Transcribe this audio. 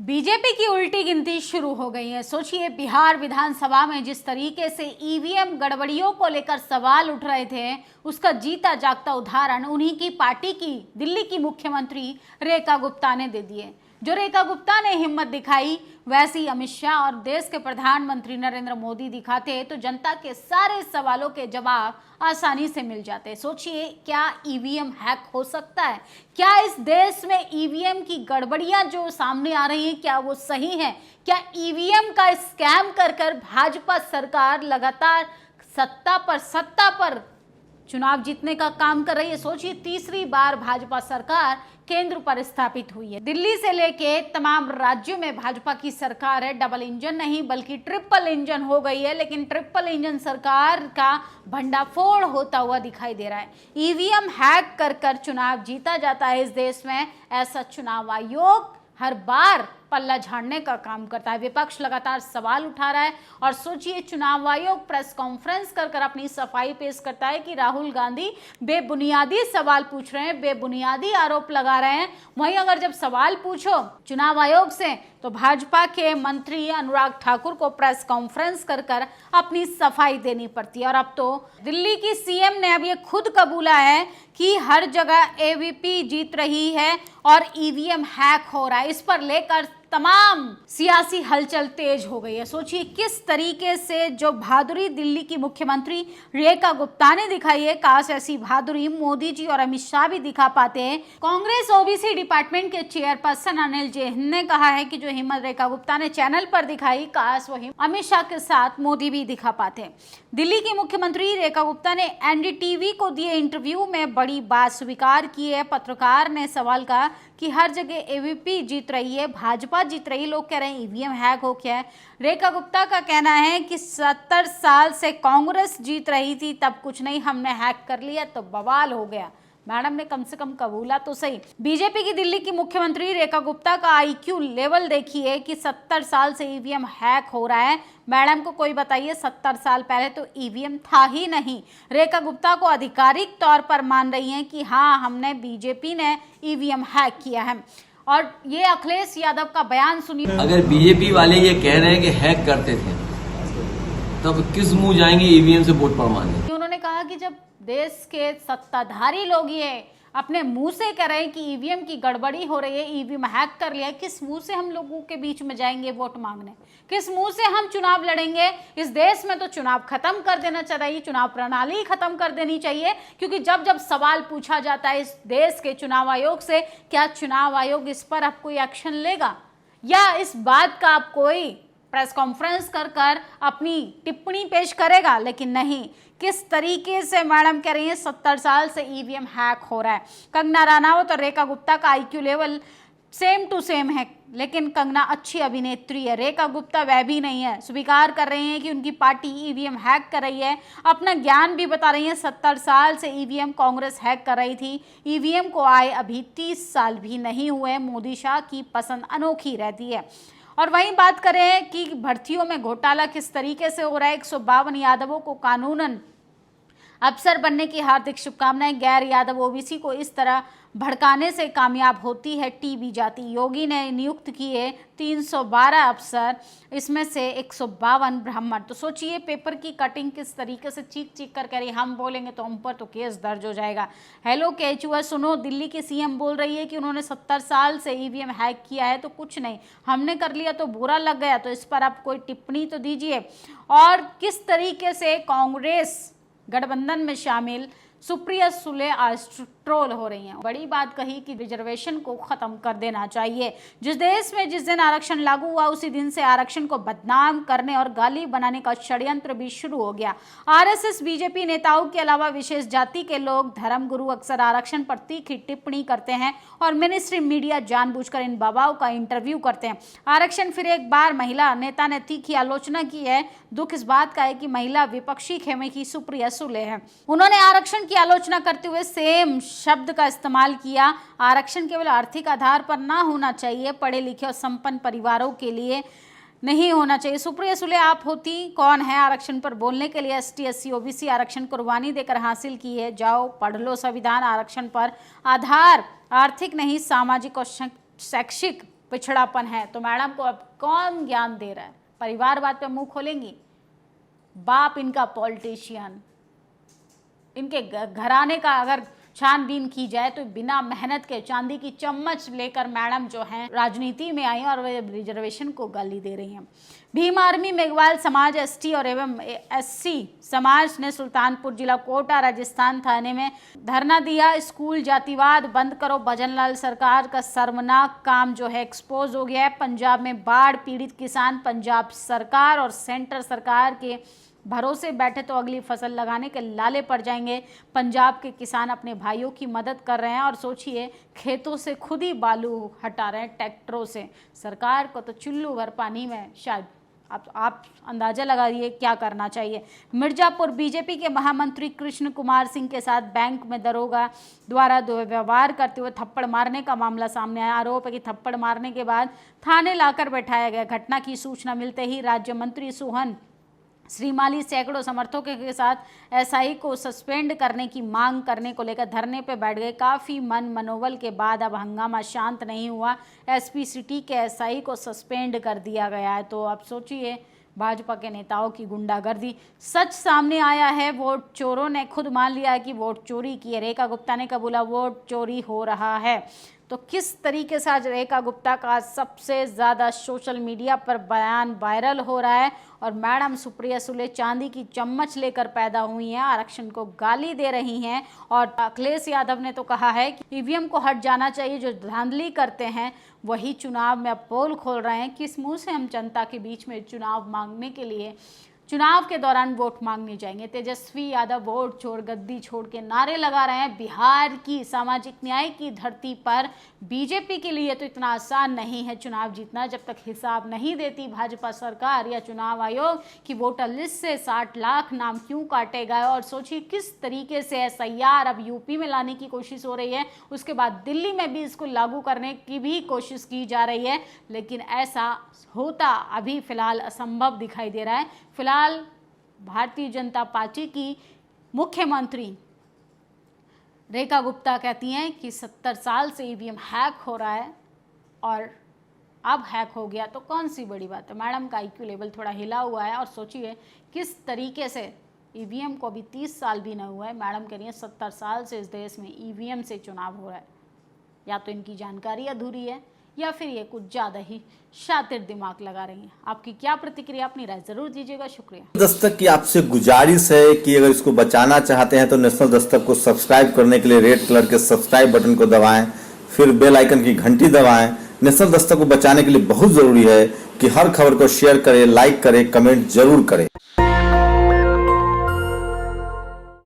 BJP की उल्टी गिनती शुरू हो गई है। सोचिए, बिहार विधानसभा में जिस तरीके से ईवीएम गड़बड़ियों को लेकर सवाल उठ रहे थे, उसका जीता जागता उदाहरण उन्हीं की पार्टी की दिल्ली की मुख्यमंत्री रेखा गुप्ता ने दे दिए। जो रेखा गुप्ता ने हिम्मत दिखाई, वैसे ही अमित शाह और देश के प्रधानमंत्री नरेंद्र मोदी दिखाते तो जनता के सारे सवालों के जवाब आसानी से मिल जाते। सोचिए, क्या ईवीएम हैक हो सकता है? क्या इस देश में ईवीएम की गड़बड़ियां जो सामने आ रही हैं, क्या वो सही हैं? क्या ईवीएम का स्कैम कर भाजपा सरकार लगातार सत्ता पर चुनाव जीतने का काम कर रही है? सोचिए, तीसरी बार भाजपा सरकार केंद्र पर स्थापित हुई है। दिल्ली से लेके तमाम राज्यों में भाजपा की सरकार है। डबल इंजन नहीं बल्कि ट्रिपल इंजन हो गई है, लेकिन ट्रिपल इंजन सरकार का भंडाफोड़ होता हुआ दिखाई दे रहा है। ईवीएम हैक कर चुनाव जीता जाता है इस देश में, ऐसा चुनाव आयोग हर बार पल्ला झाड़ने का काम करता है। विपक्ष लगातार सवाल उठा रहा है और सोचिए, चुनाव आयोग प्रेस कॉन्फ्रेंस कर अपनी सफाई पेश करता है कि राहुल गांधी बेबुनियादी सवाल पूछ रहे हैं, बेबुनियादी आरोप लगा रहे हैं। वहीं अगर जब सवाल पूछो चुनाव आयोग से तो भाजपा के मंत्री अनुराग ठाकुर को प्रेस कॉन्फ्रेंस कर अपनी सफाई देनी पड़ती है। और अब तो दिल्ली की सीएम ने अब ये खुद कबूला है कि हर जगह एवीपी जीत रही है और ईवीएम हैक हो रहा है। इस पर लेकर तमाम सियासी हलचल तेज हो गई है। सोचिए, किस तरीके से जो बहादुरी दिल्ली की मुख्यमंत्री रेखा गुप्ता ने दिखाई है, काश ऐसी बहादुरी मोदी जी और अमित शाह भी दिखा पाते हैं। कांग्रेस ओबीसी डिपार्टमेंट के चेयरपर्सन अनिल जैन ने कहा है कि जो हिम्मत रेखा गुप्ता ने चैनल पर दिखाई, काश वही अमित शाह के साथ मोदी भी दिखा पाते। दिल्ली की मुख्यमंत्री रेखा गुप्ता ने एनडीटीवी को दिए इंटरव्यू में बड़ी बात स्वीकार की है। पत्रकार ने सवाल कहा कि हर जगह एवीपी जीत रही है, भाजपा जीत रही है, लोग कह रहे हैं ईवीएम हैक हो गया है। रेखा गुप्ता का कहना है कि 70 साल से कांग्रेस जीत रही थी, तब कुछ नहीं, हमने हैक कर लिया तो बवाल हो गया। मैडम ने कम से कम कबूला तो सही। बीजेपी की दिल्ली की मुख्यमंत्री रेखा गुप्ता का आईक्यू लेवल देखिए कि 70 साल से ईवीएम हैक हो रहा है। मैडम को कोई बताइए, 70 साल पहले तो ईवीएम था ही नहीं। रेखा गुप्ता को आधिकारिक तौर पर मान रही हैं कि हाँ, हमने बीजेपी ने ईवीएम हैक किया है। और ये अखिलेश यादव का बयान सुनिए। अगर बीजेपी वाले ये कह रहे हैं कि हैक करते थे, तब किस मुंह जाएंगे ईवीएम से वोट पड़वाने? उन्होंने कहा कि जब देश के सत्ताधारी लोग ये अपने मुंह से कह रहे हैं कि ईवीएम की गड़बड़ी हो रही है, ईवीएम हैक कर लिया है, किस मुंह से हम लोगों के बीच में जाएंगे वोट मांगने? किस मुंह से हम चुनाव लड़ेंगे? इस देश में तो चुनाव खत्म कर देना चाहिए, चुनाव प्रणाली खत्म कर देनी चाहिए। क्योंकि जब जब सवाल पूछा जाता है इस देश के चुनाव आयोग से, क्या चुनाव आयोग इस पर अब कोई एक्शन लेगा या इस बात का अब कोई प्रेस कॉन्फ्रेंस कर अपनी टिप्पणी पेश करेगा? लेकिन नहीं, किस तरीके से मैडम कह रही है 70 साल से ईवीएम हैक हो रहा है। कंगना रनावत और रेखा गुप्ता का IQ level same to same है, लेकिन कंगना अच्छी अभिनेत्री है, रेखा गुप्ता वह भी नहीं है। स्वीकार कर रही हैं कि उनकी पार्टी ईवीएम हैक कर रही है, अपना ज्ञान भी बता रही हैं। 70 साल से ईवीएम कांग्रेस हैक कर रही थी, ईवीएम को आए अभी 30 साल भी नहीं हुए। मोदी शाह की पसंद अनोखी रहती है। और वहीं बात करें कि भर्तियों में घोटाला किस तरीके से हो रहा है। 152 यादवों को कानूनन अफसर बनने की हार्दिक शुभकामनाएं। गैर यादव ओबीसी को इस तरह भड़काने से कामयाब होती है टीबी जाति। योगी ने नियुक्त किए 312 अफसर, इसमें से 152 ब्राह्मण। तो सोचिए, पेपर की कटिंग किस तरीके से चीख कर कह रही, हम बोलेंगे तो हम पर तो केस दर्ज हो जाएगा। हेलो केचुआ सुनो, दिल्ली की सीएम बोल रही है कि उन्होंने 70 साल से ईवीएम हैक किया है तो कुछ नहीं, हमने कर लिया तो बुरा लग गया, तो इस पर आप कोई टिप्पणी तो दीजिए। और किस तरीके से कांग्रेस गठबंधन में शामिल सुप्रिया सुले आज ट्रोल हो रही हैं। बड़ी बात कही कि रिजर्वेशन को खत्म कर देना चाहिए। जिस देश में जिस दिन आरक्षण लागू हुआ, उसी दिन से आरक्षण को बदनाम करने और गाली बनाने का षड्यंत्र भी शुरू हो गया। आरएसएस बीजेपी नेताओं के अलावा विशेष जाति के लोग, धर्मगुरु अक्सर आरक्षण पर तीखी टिप्पणी करते हैं और मिनिस्ट्री मीडिया जानबूझकर इन बाबाओं का इंटरव्यू करते हैं। आरक्षण फिर एक बार महिला नेता ने तीखी आलोचना की है। दुख इस बात का है कि महिला विपक्षी खेमे की सुप्रिया सुले है। उन्होंने आरक्षण की आलोचना करते हुए सेम शब्द का इस्तेमाल किया। आरक्षण केवल आर्थिक आधार पर ना होना चाहिए, पढ़े लिखे और संपन्न परिवारों के लिए नहीं होना चाहिए। सुप्रिया सुले आप होती कौन है आरक्षण पर बोलने के लिए? एसटी एससी ओबीसी आरक्षण कुर्बानी देकर हासिल की है। जाओ पढ़ लो संविधान। आरक्षण पर आधार आर्थिक नहीं, सामाजिक और शैक्षिक पिछड़ापन है, तो मैडम को अब कौन ज्ञान दे रहा है? परिवारवाद पे मुंह खोलेंगी? बाप इनका पॉलिटिशियन, इनके घराने का अगर छानबीन की जाए तो बिना मेहनत के चांदी की चम्मच लेकर मैडम जो हैं राजनीति में आई और वे रिजर्वेशन को गाली दे रही हैं। भीम आर्मी मेघवाल समाज एसटी और एवं एससी समाज ने सुल्तानपुर जिला कोटा राजस्थान थाने में धरना दिया। स्कूल जातिवाद बंद करो, भजनलाल सरकार का शर्मनाक काम जो है एक्सपोज हो गया है। पंजाब में बाढ़ पीड़ित किसान पंजाब सरकार और सेंटर सरकार के भरोसे बैठे तो अगली फसल लगाने के लाले पड़ जाएंगे। पंजाब के किसान अपने भाइयों की मदद कर रहे हैं और सोचिए खेतों से खुद ही बालू हटा रहे हैं ट्रैक्टरों से। सरकार को तो चुल्लू भर पानी में शायद आप अंदाजा लगाइए क्या करना चाहिए। मिर्जापुर बीजेपी के महामंत्री कृष्ण कुमार सिंह के साथ बैंक में दरोगा द्वारा दुर्व्यवहार करते हुए थप्पड़ मारने का मामला सामने आया। आरोप है कि थप्पड़ मारने के बाद थाने लाकर बैठाया गया। घटना की सूचना मिलते ही राज्य मंत्री सोहन श्रीमाली सैकड़ों समर्थकों के साथ एसआई को सस्पेंड करने की मांग करने को लेकर धरने पर बैठ गए। काफ़ी मनोबल के बाद अब हंगामा शांत नहीं हुआ। एसपी सिटी के एसआई को सस्पेंड कर दिया गया है। तो अब सोचिए भाजपा के नेताओं की गुंडागर्दी। सच सामने आया है, वोट चोरों ने खुद मान लिया है कि वोट चोरी की है। रेखा गुप्ता ने कबूला वोट चोरी हो रहा है। तो किस तरीके से आज रेखा गुप्ता का सबसे ज़्यादा सोशल मीडिया पर बयान वायरल हो रहा है और मैडम सुप्रिया सुले चांदी की चम्मच लेकर पैदा हुई हैं, आरक्षण को गाली दे रही हैं। और अखिलेश यादव ने तो कहा है कि ईवीएम को हट जाना चाहिए, जो धांधली करते हैं वही चुनाव में अब पोल खोल रहे हैं। किस मुंह से हम जनता के बीच में चुनाव मांगने के लिए चुनाव के दौरान वोट मांगने जाएंगे? तेजस्वी यादव वोट छोड़ गद्दी छोड़ के नारे लगा रहे हैं। बिहार की सामाजिक न्याय की धरती पर बीजेपी के लिए तो इतना आसान नहीं है चुनाव जीतना, जब तक हिसाब नहीं देती भाजपा सरकार या चुनाव आयोग कि वोटर लिस्ट से 60 लाख नाम क्यों काटे गए। और सोचिए किस तरीके से एसआईआर अब यूपी में लाने की कोशिश हो रही है, उसके बाद दिल्ली में भी इसको लागू करने की भी कोशिश की जा रही है, लेकिन ऐसा होता अभी फिलहाल असंभव दिखाई दे रहा है। फिलहाल भारतीय जनता पार्टी की मुख्यमंत्री रेखा गुप्ता कहती हैं कि 70 साल से ईवीएम हैक हो रहा है और अब हैक हो गया तो कौन सी बड़ी बात है। मैडम का आईक्यू लेवल थोड़ा हिला हुआ है और सोचिए किस तरीके से ईवीएम को अभी 30 साल भी न हुआ है, मैडम कह रही है 70 साल से इस देश में ईवीएम से चुनाव हो रहा है। या तो इनकी जानकारी अधूरी है या फिर ये कुछ ज़्यादा ही शातिर दिमाग लगा रही हैं। आपकी क्या प्रतिक्रिया, अपनी राय जरूर दीजिएगा। शुक्रिया। दस्तक की आपसे गुजारिश है कि अगर इसको बचाना चाहते हैं तो नेशनल दस्तक को सब्सक्राइब करने के लिए रेड कलर के सब्सक्राइब बटन को दबाएं, फिर बेल आइकन की घंटी दबाएं। नेशनल दस्तक को बचाने के लिए बहुत जरूरी है कि हर खबर को शेयर करें, लाइक करें, कमेंट जरूर करें।